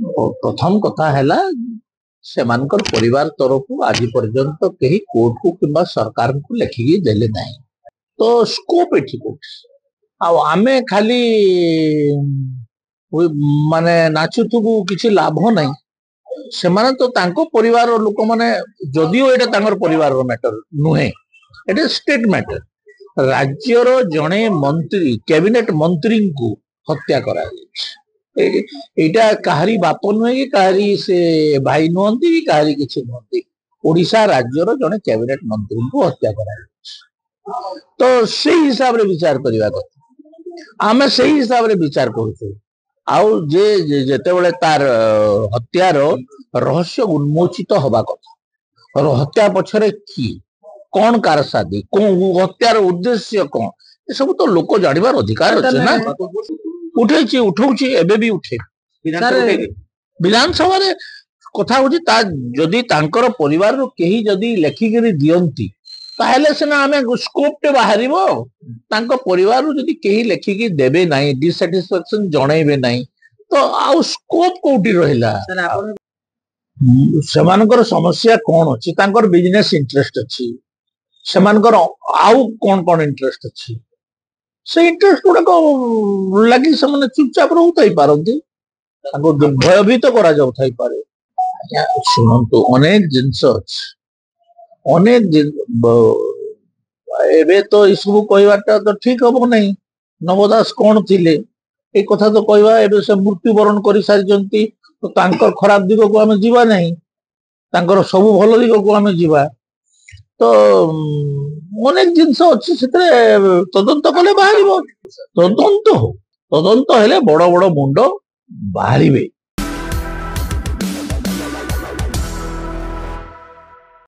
प्रथम कथा है सेमानकर परिवार तरफ आज पर्यंत कहीं कोर्ट को किंबा सरकार को लेखिकी देले नहीं तो स्कोप एठी आमे खाली माने नाचुथुबु किछि लाभ नहीं सेमाने तो तांको परिवार लोक माने जदियो एटा तांकर परिवार रो मैटर नुहे एटा स्टेट मैटर राज्यर जणे मंत्री कैबिनेट मंत्री को हत्या करा एटा कहारी बाप नुहे कि कहारी से भाई नुहंती कि कहारी किछि नुहंती ओडिशा राज्यर जणे कैबिनेट मंत्री को हत्या करा तो से हिसाब रे विचार करबा कथा आमे से हिसाब रे विचार करूछु आउ जे जेते बेले तार हत्यार रहस्य उन्मोचित हवा कथा और हत्या पछरे की कौन कारसादी कौन हत्यार उद्देश्य कौन ये सब तो लोक जानिबार अधिकार अछि ना उठैछि उठौछि एबे भी उठे विधानसभा रे कथा होछि ता जदी तांकर परिवार रो केही जदी लेखि करी दियंती ताहेले सेना आमे स्कोप टे बाहरिबो तांको परिवार रो जदी केही लेखि कि देबे नाही डिसैटिस्फैक्शन जणैबे नाही तो आउ स्कोप कोठी रहिला सेमानकर समस्या कौन अछि तांकर बिजनेस इंटरेस्ट अछि सेमानकर आउ कौन कौन इंटरेस्ट अछि से इंटरेस्ट गुड़ा को लगी से चुपचाप रहता ही पारती भयभीत करा जाऊ थाई पारे शुणु अनेक जिनस अनेक एबे तो इसबु कहवाटा तो ठीक हम नहीं नवदास कौन थिले ए कथा तो कहवा एबे से मृत्युवरण करि सारिजंती तो तांकर खराब दिग को आमे जीवा नहीं तांकर सब भलो दिग को आमे जीवा तो अनेक जिनस अच्छी से तदंत कले बाहर तदंत हो तदंत हेले बड़ बड़ मुंड बाहरिबे।